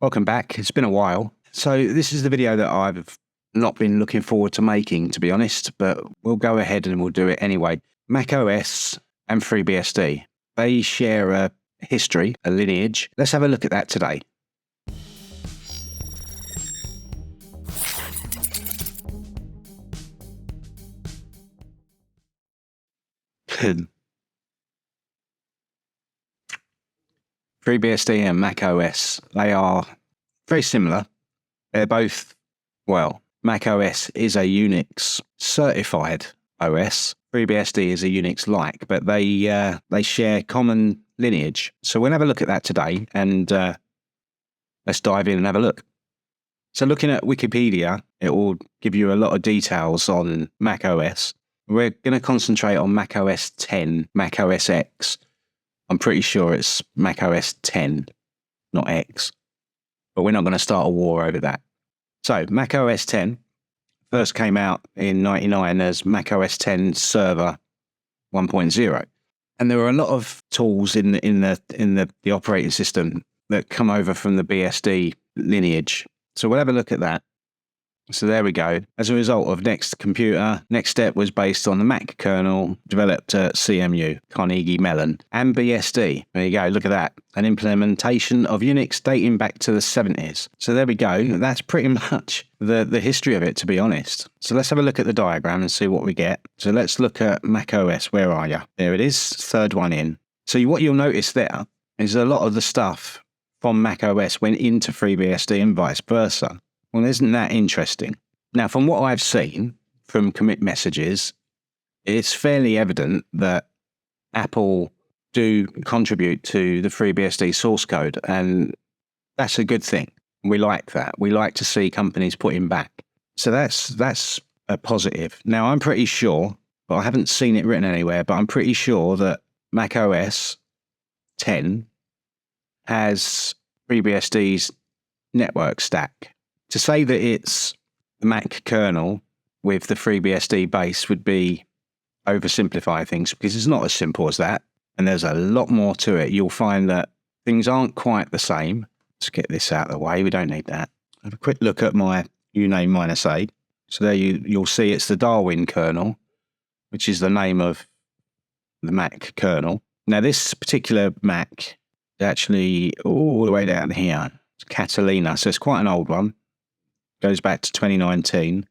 Welcome back. It's been a while. So this is the video that I've not been looking forward to making, to be honest, but we'll go ahead and we'll do it anyway. macOS and FreeBSD, they share a history, a lineage. Let's have a look at that today. FreeBSD and macOS, they are very similar. They're both, well, macOS is a Unix certified OS. FreeBSD is a Unix-like, but they share common lineage. So we'll have a look at that today, and let's dive in and have a look. So looking at Wikipedia, it will give you a lot of details on macOS. We're going to concentrate on macOS 10, macOS X. I'm pretty sure it's macOS 10, not X. But we're not going to start a war over that. So macOS 10 first came out in 1999 as macOS 10 Server 1.0. And there were a lot of tools in the operating system that come over from the BSD lineage. So we'll have a look at that. So there we go. As a result of Next Computer, Next Step was based on the Mac kernel developed at CMU, Carnegie Mellon, and BSD. There you go, look at that. An implementation of Unix dating back to the 70s. So there we go. That's pretty much the history of it, to be honest. So let's have a look at the diagram and see what we get. So let's look at macOS. Where are you? There it is, third one in. So what you'll notice there is a lot of the stuff from macOS went into FreeBSD and vice versa. Well, isn't that interesting? Now, from what I've seen from commit messages, it's fairly evident that Apple do contribute to the FreeBSD source code, and that's a good thing. We like that. We like to see companies putting back. So that's a positive. Now, I'm pretty sure, but I haven't seen it written anywhere, but I'm pretty sure that macOS 10 has FreeBSD's network stack. To say that it's the Mac kernel with the FreeBSD base would be oversimplify things, because it's not as simple as that. And there's a lot more to it. You'll find that things aren't quite the same. Let's get this out of the way. We don't need that. Have a quick look at my uname -8. So there you'll see it's the Darwin kernel, which is the name of the Mac kernel. Now this particular Mac is actually all the way down here. It's Catalina, so it's quite an old one. Goes back to 2019,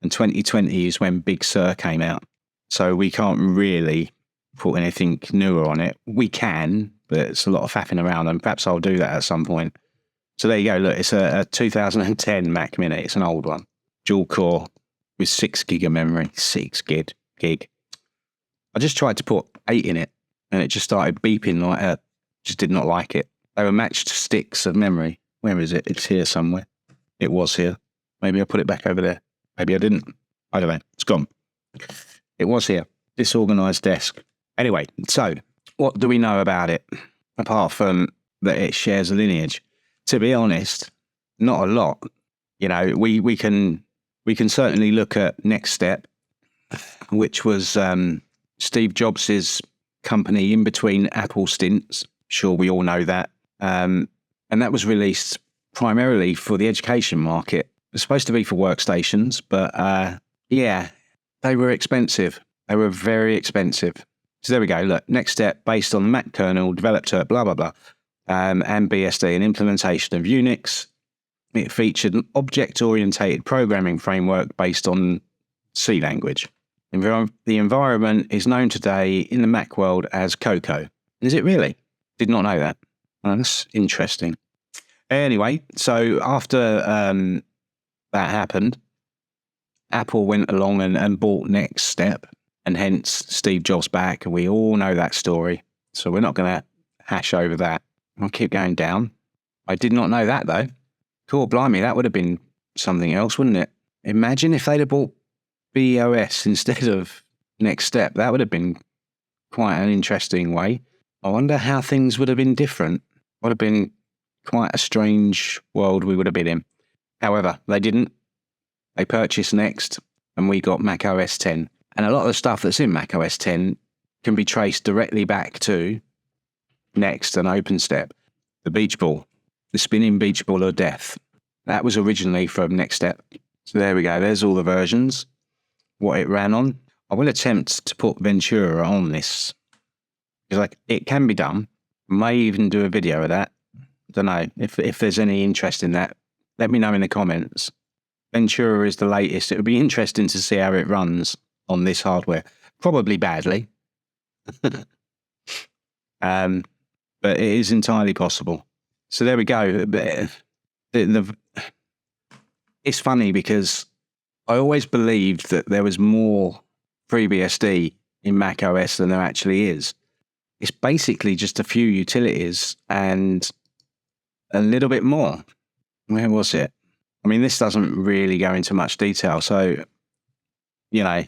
and 2020 is when Big Sur came out. So we can't really put anything newer on it. We can, but it's a lot of faffing around, and perhaps I'll do that at some point. So there you go. Look, it's a 2010 Mac Mini. It's an old one. Dual core with 6 gig of memory. 6 gig. I just tried to put 8 in it, and it just started beeping like that. Just did not like it. They were matched sticks of memory. Where is it? It's here somewhere. It was here. Maybe I put it back over there. Maybe I didn't. I don't know. It's gone. It was here. Disorganized desk. Anyway, so what do we know about it? Apart from that it shares a lineage. To be honest, not a lot. You know, we can certainly look at Next Step, which was Steve Jobs' company in between Apple stints. Sure, we all know that. And that was released primarily for the education market. It was supposed to be for workstations, but yeah, they were expensive. They were very expensive. So there we go. Look, Next Step, based on the Mac kernel, developed at blah, blah, blah, and BSD, an implementation of Unix. It featured an object-oriented programming framework based on C language. The environment is known today in the Mac world as Cocoa. Is it really? Did not know that. Oh, that's interesting. Anyway, so after that happened, Apple went along and bought Next Step, and hence Steve Jobs back, and we all know that story. So we're not going to hash over that. I'll keep going down. I did not know that, though. Cool, blimey, that would have been something else, wouldn't it? Imagine if they'd have bought BOS instead of Next Step. That would have been quite an interesting way. I wonder how things would have been different. Would have been quite a strange world we would have been in. However, they didn't. They purchased Next, and we got macOS 10. And a lot of the stuff that's in macOS 10 can be traced directly back to Next and OpenStep. The beach ball. the spinning beach ball of death. That was originally from Next Step. So there we go. There's all the versions, what it ran on. I will attempt to put Ventura on this, because it can be done. May even do a video of that. Don't know if there's any interest in that. Let me know in the comments. Ventura is the latest. It would be interesting to see how it runs on this hardware. Probably badly. But it is entirely possible. So there we go. It's funny because I always believed that there was more FreeBSD in macOS than there actually is. It's basically just a few utilities and a little bit more. Where was it? I mean, this doesn't really go into much detail, so, you know,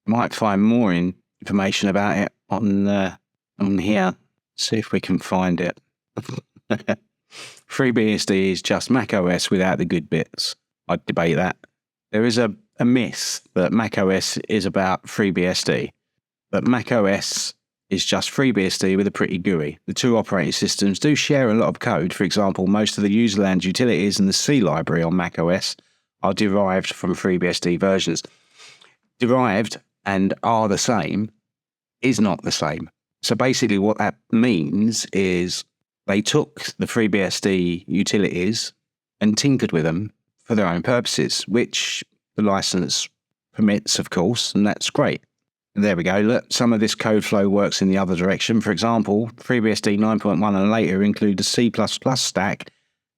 might find more information about it on here. See if we can find it. FreeBSD is just macOS without the good bits. I'd debate that. There is a myth that macOS is about FreeBSD, but macOS is just FreeBSD with a pretty GUI. The two operating systems do share a lot of code. For example, most of the userland utilities and the C library on macOS are derived from FreeBSD versions. Derived and are the same is not the same. So basically what that means is they took the FreeBSD utilities and tinkered with them for their own purposes, which the license permits, of course, and that's great. And there we go. Look, some of this code flow works in the other direction. For example, FreeBSD 9.1 and later include the C++ stack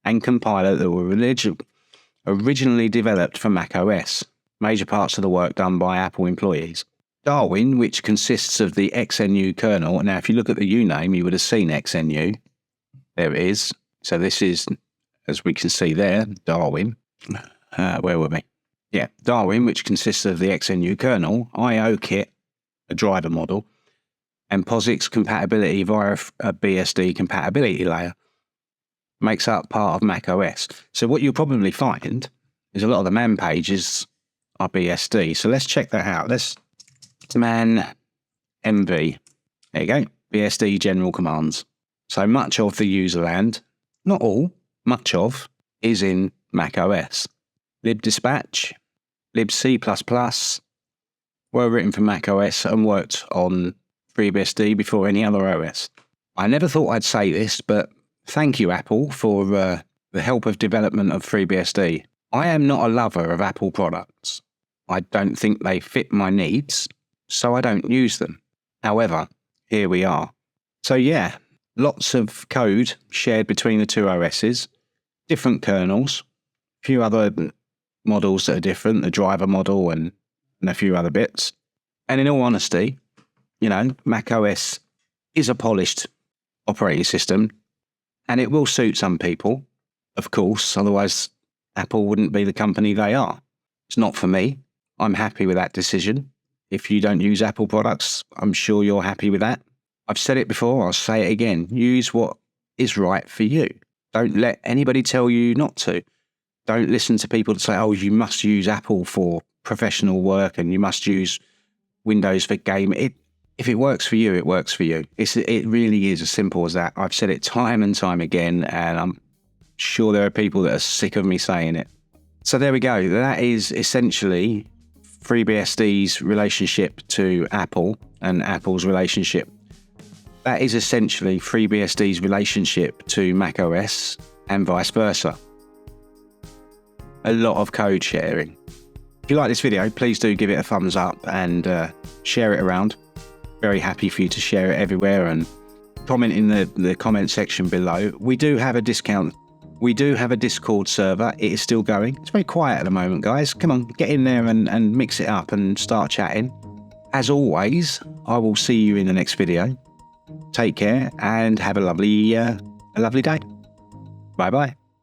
and compiler that were originally developed for macOS. Major parts of the work done by Apple employees. Darwin, which consists of the XNU kernel. Now, if you look at the uname, you would have seen XNU. There it is. So this is, as we can see there, Darwin. Where were we? Yeah, Darwin, which consists of the XNU kernel, I/O kit, a driver model, and POSIX compatibility via a BSD compatibility layer, makes up part of macOS. So what you'll probably find is a lot of the man pages are BSD. So let's check that out. Let's man MV. There you go. BSD general commands. So much of the userland, not all, much of, is in macOS. libdispatch, libc++ were written for macOS and worked on FreeBSD before any other OS. I never thought I'd say this, but thank you, Apple, for the help of development of FreeBSD. I am not a lover of Apple products. I don't think they fit my needs, so I don't use them. However, here we are. So yeah, lots of code shared between the two OSs, different kernels, a few other models that are different, the driver model and a few other bits. And in all honesty, you know, macOS is a polished operating system and it will suit some people, of course, otherwise Apple wouldn't be the company they are. It's not for me. I'm happy with that decision. If you don't use Apple products, I'm sure you're happy with that. I've said it before, I'll say it again. Use what is right for you. Don't let anybody tell you not to. Don't listen to people that say, oh, you must use Apple for professional work and you must use Windows for game. If it works for you, it works for you. It really is as simple as that. I've said it time and time again, and I'm sure there are people that are sick of me saying it. So there we go. That is essentially FreeBSD's relationship to Apple and Apple's relationship. That is essentially FreeBSD's relationship to macOS and vice versa. A lot of code sharing. If you like this video, please do give it a thumbs up and share it around. Very happy for you to share it everywhere and comment in the comment section below. We do have a Discord server. It is still going. It's very quiet at the moment, guys. Come on, get in there and mix it up and start chatting. As always, I will see you in the next video. Take care and have a lovely day. Bye-bye.